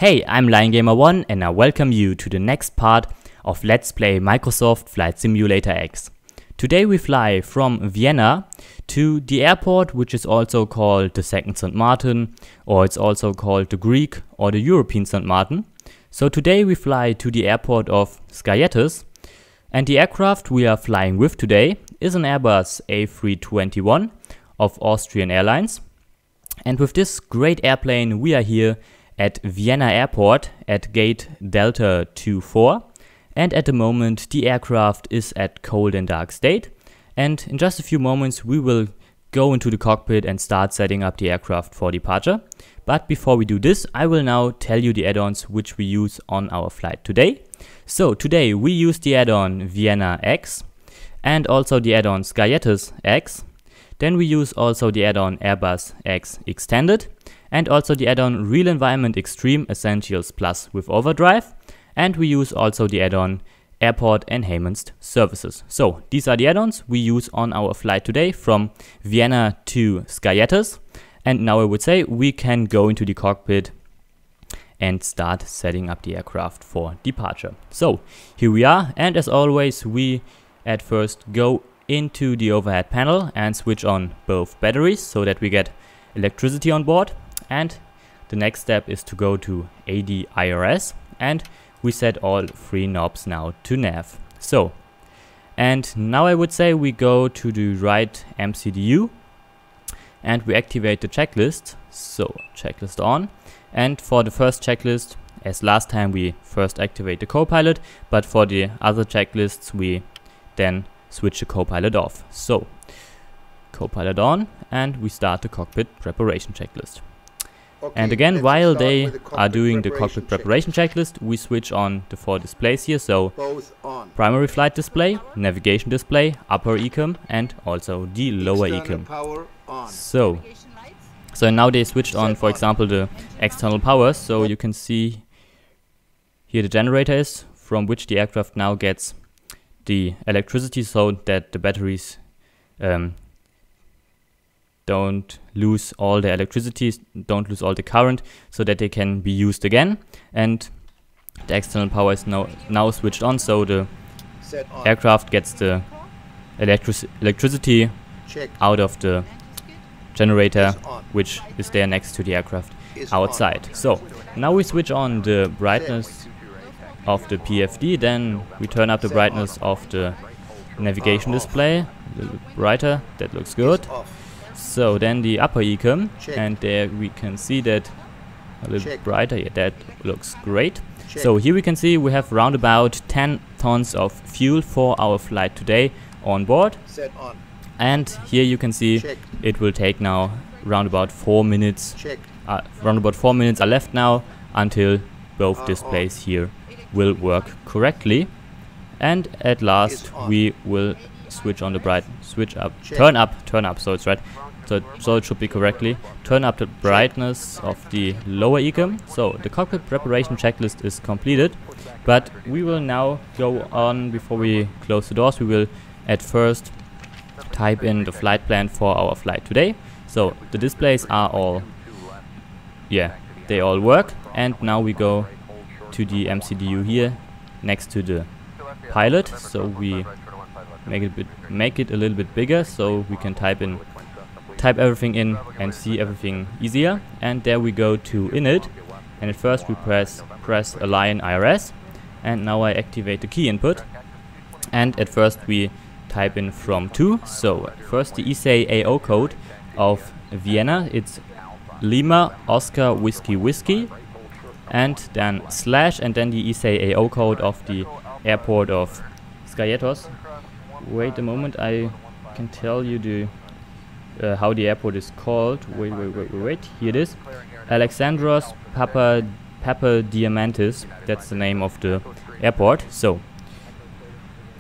Hey, I'm LionGamer1 and I welcome you to the next part of Let's Play Microsoft Flight Simulator X. Today we fly from Vienna to the airport, which is also called the second St. Martin, or it's also called the Greek or the European St. Martin. So today we fly to the airport of Skiathos, and the aircraft we are flying with today is an Airbus A321 of Austrian Airlines. And with this great airplane we are here at Vienna Airport at gate Delta 24, and at the moment the aircraft is at cold and dark state, and in just a few moments we will go into the cockpit and start setting up the aircraft for departure. But before we do this, I will now tell you the add-ons which we use on our flight today. So today we use the add-on Vienna X and also the add-on Skiathos X. Then we use also the add-on Airbus X Extended, and also the add-on Real Environment Extreme Essentials Plus with Overdrive, and we use also the add-on Airport Enhanced Services. So these are the add-ons we use on our flight today from Vienna to Skiathos, and now I would say we can go into the cockpit and start setting up the aircraft for departure. So here we are, and as always we at first go into the overhead panel and switch on both batteries so that we get electricity on board. And the next step is to go to ADIRS, and we set all three knobs now to nav. So, and now I would say we go to the right MCDU and we activate the checklist. So checklist on, and for the first checklist, as last time, we first activate the copilot, but for the other checklists we then switch the copilot off. So copilot on, and we start the cockpit preparation checklist. Okay, and again, while they are doing the cockpit preparation checklist, we switch on the four displays here. So primary flight display, navigation display, upper ecom, and also the lower ecom. So now they switched on, for example, the external power. So you can see here the generator is, from which the aircraft now gets the electricity so that the batteries don't lose all the electricity, don't lose all the current, so that they can be used again. And the external power is now switched on, so the aircraft gets the electricity out of the generator, which is there next to the aircraft outside. So now we switch on the brightness of the PFD, then we turn up the brightness of the navigation display a little bit brighter. That looks good. So then the upper ecom, and there we can see that a little bit brighter. Yeah, that looks great. So here we can see we have round about 10 tons of fuel for our flight today on board. And here you can see it will take now round about 4 minutes. Round about 4 minutes are left now until both displays here will work correctly. And at last we will switch on the turn up, so it's right. So it should be correctly. Turn up the brightness of the lower ecom. So the cockpit preparation checklist is completed, but we will now go on. Before we close the doors, we will at first type in the flight plan for our flight today. So the displays are all, yeah, they all work. And now we go to the MCDU here next to the pilot. So we make it a little bit bigger so we can type everything in and see everything easier. And there we go to init, and at first we press align IRS, and now I activate the key input, and at first we type in from to. So first the ESA-AO code of Vienna, it's Lima Oscar Whiskey Whiskey, and then slash, and then the ESA-AO code of the airport of Skiathos. Wait a moment, I can tell you the how the airport is called. Wait, here it is. Alexandros Papadiamantis, that's the name of the airport. So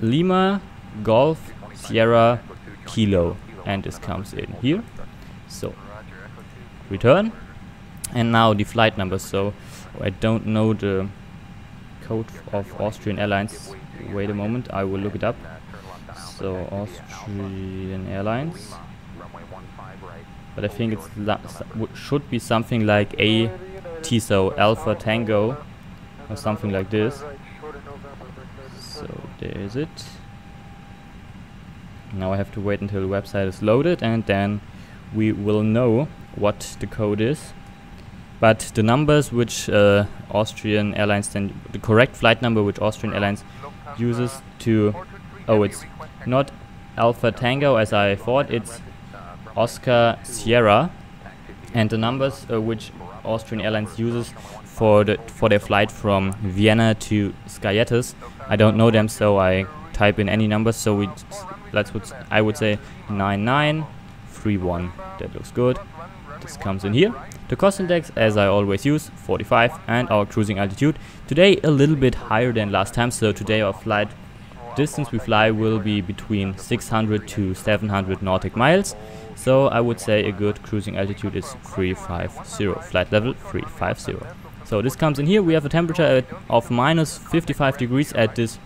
Lima Golf Sierra Kilo, and this comes in here. So return, and now the flight number. So I don't know the code of Austrian Airlines. Wait a moment, I will look it up. So Austrian Airlines, but I think it should be something like T, so Alpha Tango or something like this. So there is it. Now I have to wait until the website is loaded, and then we will know what the code is. But the numbers which Austrian Airlines, then the correct flight number which Austrian Airlines uses to, oh, it's not Alpha Tango as I thought, it's Oscar Sierra, and the numbers which Austrian Airlines uses for their flight from Vienna to Skiathos, I don't know them, so I type in any numbers. So I would say 9931. That looks good. This comes in here. The cost index, as I always use, 45, and our cruising altitude today a little bit higher than last time. So today our flight distance we fly will be between 600 to 700 nautic miles. So I would say a good cruising altitude is 350, flight level 350. So this comes in here. We have a temperature of minus 55 degrees at this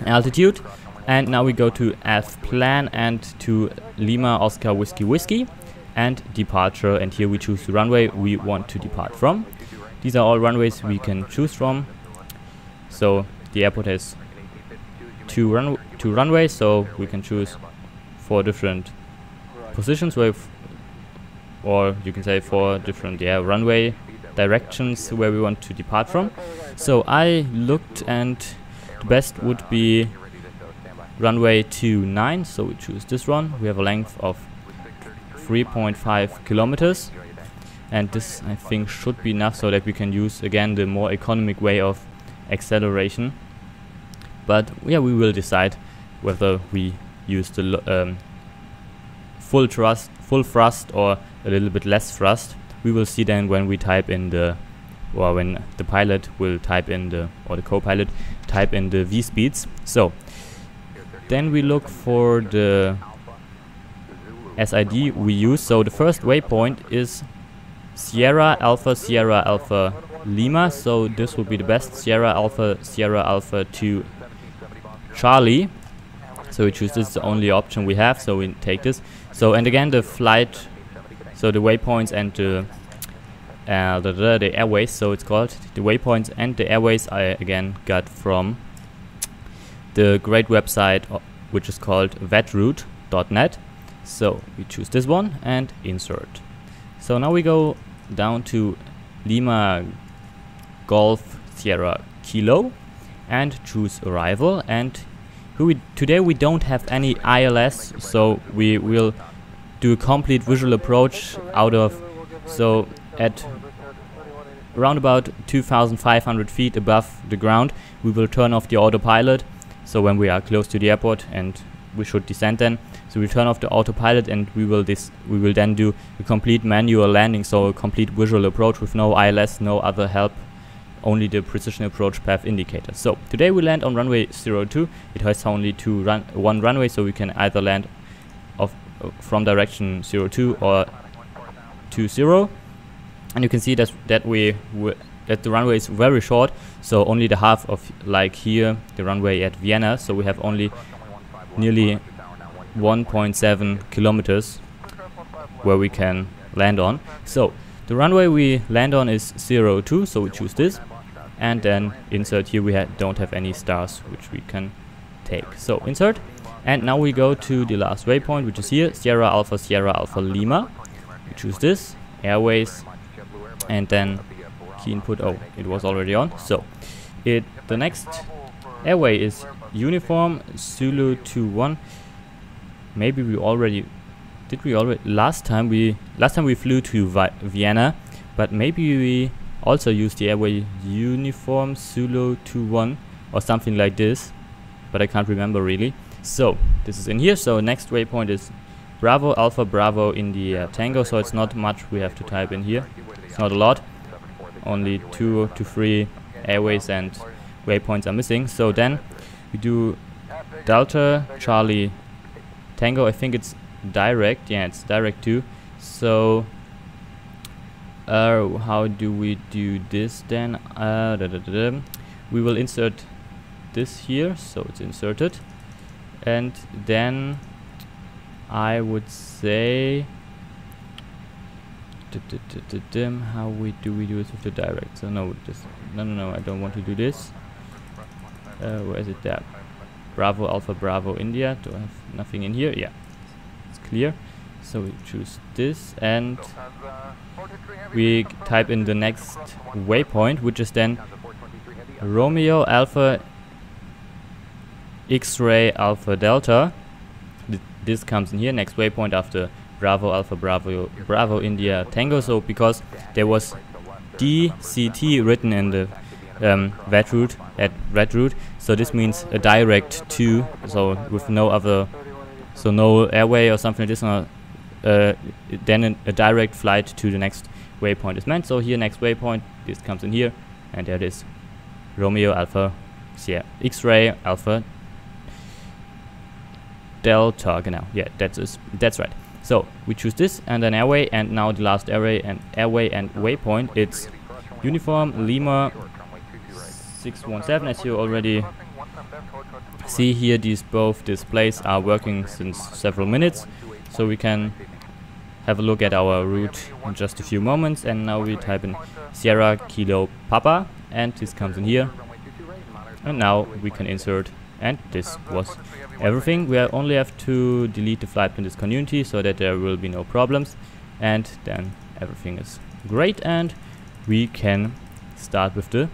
altitude. And now we go to F plan and to Lima Oscar Whiskey Whiskey and departure, and here we choose the runway we want to depart from. These are all runways we can choose from. So the airport has two runways, so we can choose 4 different positions or you can say 4 different runway directions where we want to depart from. So I looked, and the best would be runway 29, so we choose this one. We have a length of 3.5 kilometers, and this I think should be enough so that we can use again the more economic way of acceleration. But yeah, we will decide whether we use the full thrust or a little bit less thrust. We will see then when we type in when the pilot will type in the co-pilot type in the V speeds. So then we look for the SID we use. So the first waypoint is Sierra Alpha Lima. So this would be the best. Sierra Alpha to Charlie. So we choose this is the only option we have. So we take this. So and again the flight. So the waypoints and the airways. So it's called the waypoints and the airways. I again got from the great website which is called vetroute.net. So we choose this one and insert. So now we go down to Lima Golf Sierra Kilo and choose arrival. And today we don't have any ILS, so we will do a complete visual approach so at around about 2,500 feet above the ground we will turn off the autopilot. So when we are close to the airport, and we should descend then, so we turn off the autopilot, and we will then do a complete manual landing, so a complete visual approach with no ILS, no other help, only the precision approach path indicator. So today we land on runway 02. It has only one runway, so we can either land from direction 02 or 20. And you can see that the runway is very short, so only the half of, like here, the runway at Vienna. So we have only nearly 1.7 kilometers where we can land on. So the runway we land on is 02, so we choose this, and then insert. Here we don't have any stars which we can take, so insert. And now we go to the last waypoint, which is here, Sierra Alpha Lima. We choose this, airways, and then key input. Oh, it was already on. So the next airway is Uniform Zulu 21. Maybe we already last time we flew to Vienna, but maybe we also used the airway Uniform Zulu 21 or something like this, but I can't remember really. So this is in here. So next waypoint is Bravo Alpha Bravo India Tango. So it's not much we have to type in here. It's not a lot. Only 2 to 3 airways and waypoints are missing. So then we do Delta Charlie Tango. I think it's direct. Yeah, it's direct too. So how do we do this then? We will insert this here, so it's inserted, and then I would say How do we do this with the direct? So no, no, I don't want to do this. Where is it there? Bravo, Alpha, Bravo, India. Do I have nothing in here? Yeah, it's clear. So we choose this and we type in the next waypoint, which is then Romeo, Alpha, X-ray, Alpha, Delta. This comes in here, next waypoint after Bravo, Alpha, Bravo, Bravo, India, Tango. So because there was DCT written in the red route, so this means a direct to, so with no other, so no airway or something like this, then a direct flight to the next waypoint is meant. So here next waypoint, this comes in here, and there it is, Romeo, Alpha, Sierra, X-ray, Alpha, Delta. Genau, yeah, that's right. So we choose this and then airway, and now the last airway and waypoint, it's Uniform Lima 617. As you already see here, both displays are working since several minutes, so we can have a look at our route in just a few moments. And now we type in Sierra Kilo Papa, and this comes in here, and now we can insert, and this was everything. We only have to delete the flight plan discontinuity so that there will be no problems, and then everything is great, and we can start with the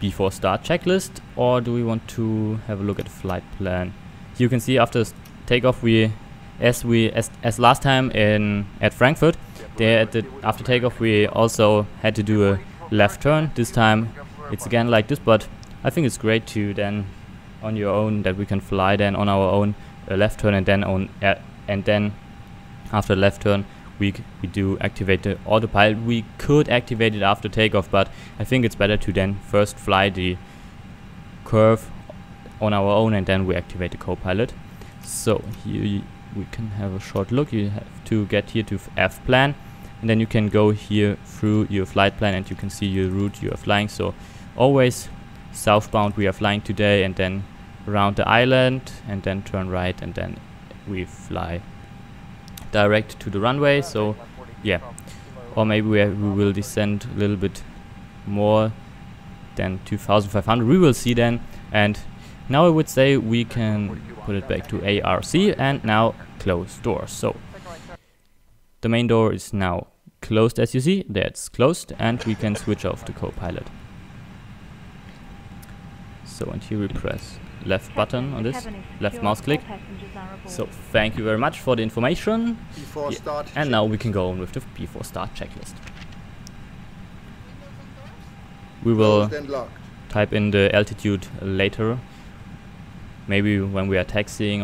before start checklist. Or do we want to have a look at the flight plan? You can see after takeoff, as last time at Frankfurt, after takeoff we also had to do a left turn. This time it's again like this, but I think it's great to then on your own that we can fly then on our own left turn, and then after left turn we do activate the autopilot. We could activate it after takeoff, but I think it's better to then first fly the curve on our own and then we activate the co-pilot. So here we can have a short look. You have to get here to F plan, and then you can go here through your flight plan and you can see your route you are flying. So always southbound we are flying today, and then around the island and then turn right, and then we fly direct to the runway. So yeah, or maybe we will descend a little bit more than 2500, we will see then. And now I would say we can put it back to ARC and now close doors. So the main door is now closed, as you see, there it's closed, and we can switch off the co-pilot. So, and here we press left button on this, left mouse click. So thank you very much for the information. And now we can go on with the before start checklist. We will type in the altitude later, maybe when we are taxiing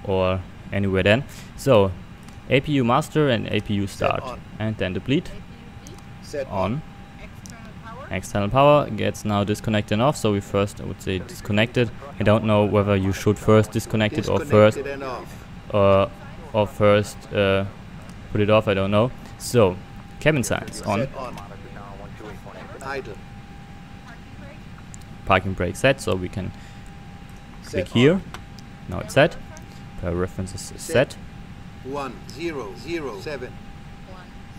or anywhere then. So APU master and APU start, and then the bleed on. External power gets now disconnected and off, so we first, I would say, disconnected. I don't know whether you should first disconnect it or first put it off, I don't know. So cabin signs on. Idle. Parking brake set, so we can click here. Now it's set. Per references is set. 1007.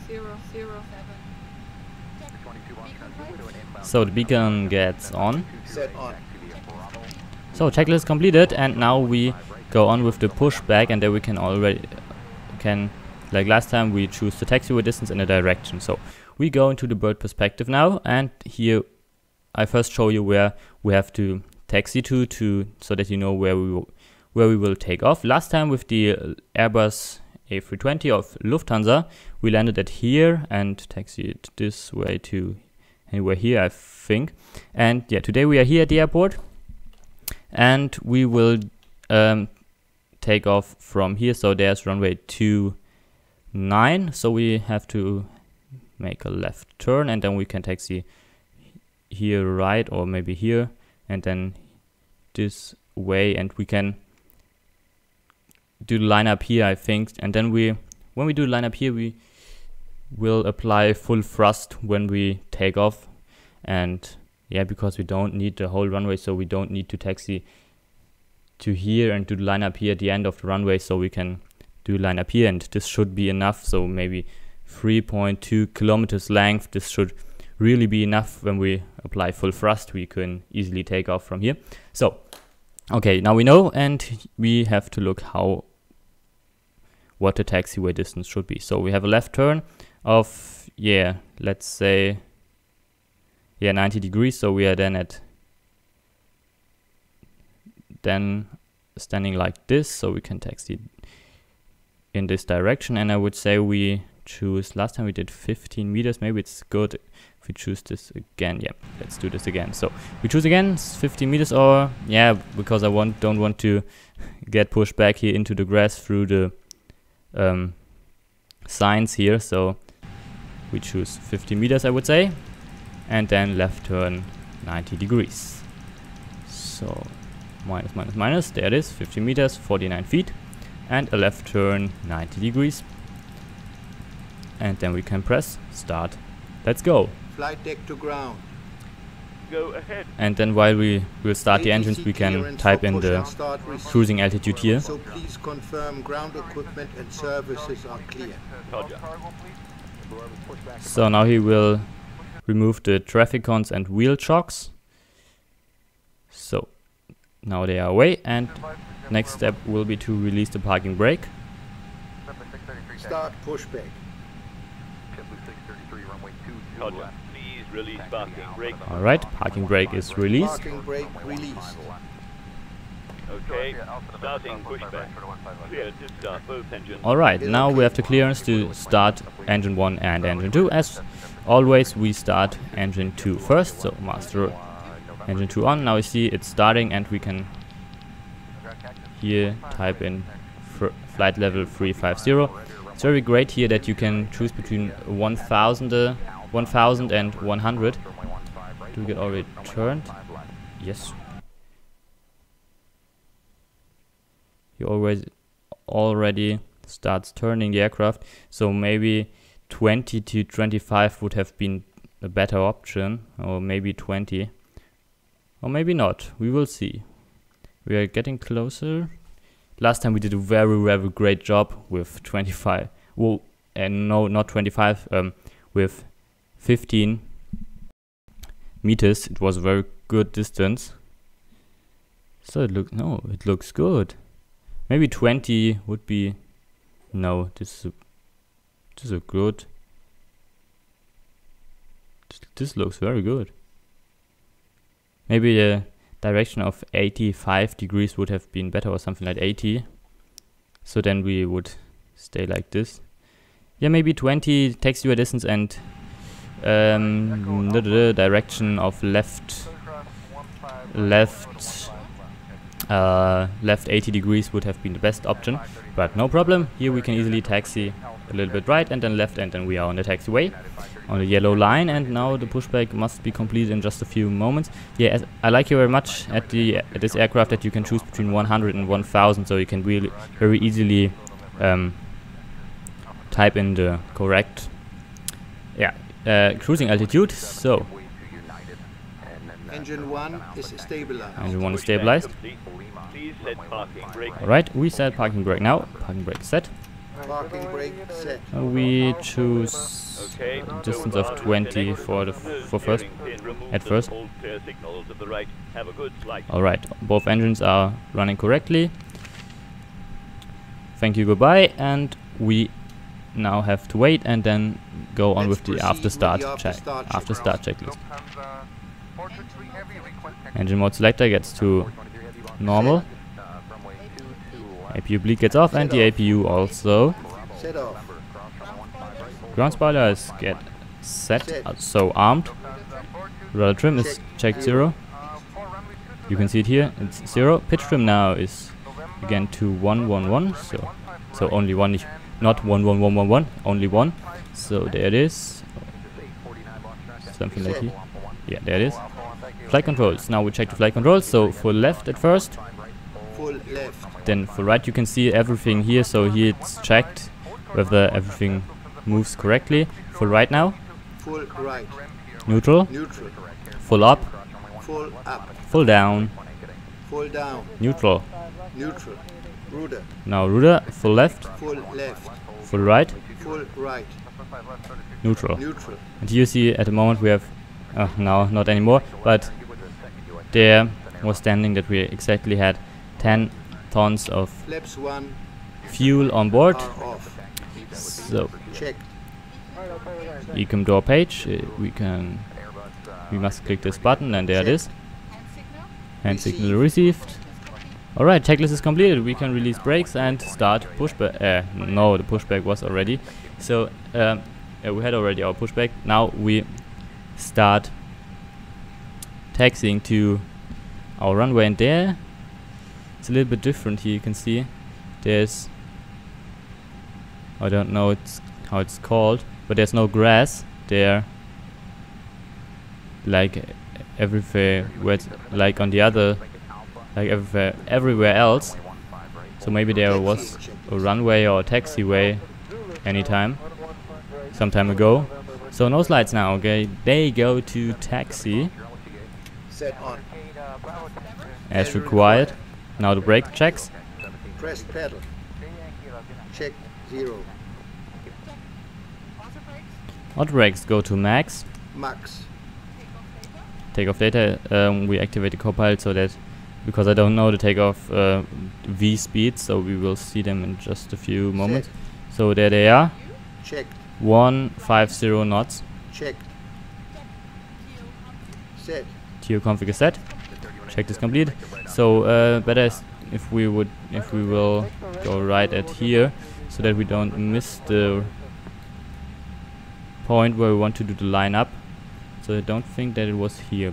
1007. So the beacon gets on. Set on. So checklist completed, and now we go on with the pushback, and then we can like last time, we choose the taxiway distance and the direction. So we go into the bird perspective now, and here I first show you where we have to taxi to so that you know where we will take off. Last time with the Airbus A320 of Lufthansa, we landed at here and taxied this way to anywhere here, I think. And yeah, today we are here at the airport, and we will take off from here. So there's runway 29, so we have to make a left turn, and then we can taxi here right, or maybe here, and then this way, and we can do the lineup here, I think. And then when we do the lineup here, we will apply full thrust when we take off. And yeah, because we don't need the whole runway, so we don't need to taxi to here and do the lineup here at the end of the runway, so we can do a line up here, and this should be enough. So maybe 3.2 kilometers length. This should really be enough. When we apply full thrust, we can easily take off from here. So okay, now we know, and we have to look what the taxiway distance should be. So we have a left turn of, yeah, let's say, yeah, 90 degrees. So we are then standing like this, so we can taxi in this direction. And I would say we choose, last time we did 15 meters. Maybe it's good if we choose this again. Yeah, let's do this again. So we choose again 15 meters, or yeah, because I don't want to get pushed back here into the grass through the signs here. So we choose 50 meters, I would say, and then left turn 90 degrees. So minus, minus, minus, there it is, 50 meters, 49 feet, and a left turn 90 degrees. And then we can press start. Let's go. Flight deck to ground. Go ahead. And then while we will start the engines, we can type in the cruising altitude here. So please confirm ground equipment and services are clear. So now he will remove the traffic cons and wheel chocks. So now they are away, and next step will be to release the parking brake. Start pushback. Please release parking brake. Alright, parking brake is released. Parking brake released. Okay, starting pushback. Clear to start both engines. Alright, now we have the clearance to start engine 1 and engine 2. As always, we start engine 2 first. So master engine 2 on. Now you see it's starting, and we can here type in flight level 350. It's very great here that you can choose between 1000 and 100. Do we get already turned? Yes. He already starts turning the aircraft. So maybe 20 to 25 would have been a better option, or maybe 20, or maybe not. We will see. We are getting closer. Last time we did a very, very great job with 25. Well, no, not 25. With 15 meters, it was a very good distance. So it looks good. Maybe 20 would be. No, this is a good. This looks very good. Maybe the direction of 85 degrees would have been better, or something like 80. So then we would stay like this. Yeah, maybe 20 taxiway distance, and the direction of left 80 degrees would have been the best option, but no problem. Here we can easily taxi a little bit right and then left, and then we are on the taxiway on the yellow line. And now the pushback must be completed in just a few moments. Yeah, I like you very much at this aircraft that you can choose between 100 and 1000, so you can really very easily type in the correct cruising altitude. So Engine 1 is stabilized. engine 1 is stabilized. Please set parking brake. Alright, we set parking brake now. Parking brake set. Parking brake set. We choose Okay, a distance of 20 for first. At first. Signals of the right. Have a good flight. Alright, both engines are running correctly. Thank you, goodbye. And we now have to wait and then go on with the after start checklist. Engine mode selector gets to normal. APU bleed gets off, and the APU also. Set off. Ground spoilers get set, so armed. Rudder trim is checked 0. You can see it here, it's 0. Pitch trim now is again to 111, so only one, not 11111, only one. So there it is. Something like here. Yeah, there it is. Flight controls. Now we check the flight controls. So full left at first. Full left. Then full right. You can see everything here. So here it's checked whether everything moves correctly. Full right now. Full right. Neutral. Neutral. Full up. Full up. Full down. Full down. Neutral. Neutral. Rudder. Now rudder, full left, Full left. full right, Full right. neutral. Neutral. And you see at the moment we have, now not anymore, but there was standing that we exactly had 10 tons of Flaps 1 fuel on board. are off. So Check. we come to our page, we must click this button and there it is. Hand signal received. Alright, checklist is completed. We can release brakes and start pushback. No, the pushback was already. So we had already our pushback. Now we start taxiing to our runway, and there it's a little bit different here. You can see there's, I don't know how it's called, but there's no grass there like everywhere, like on the other, like everywhere else. So maybe there was a runway or a taxiway some time ago. So no slides now. Okay, they go to taxi Set on. as required. Now the brake checks. Press pedal. Check 0. Auto brakes go to max. Max. Takeoff data, we activate the copilot so that, because I don't know the takeoff V speed, so we will see them in just a few moments. So there they are. Checked. 150 knots. Checked. Set. TO config is set. Check is complete. So better is if we will go right at here, so that we don't miss the point where we want to do the line up. So I don't think that it was here.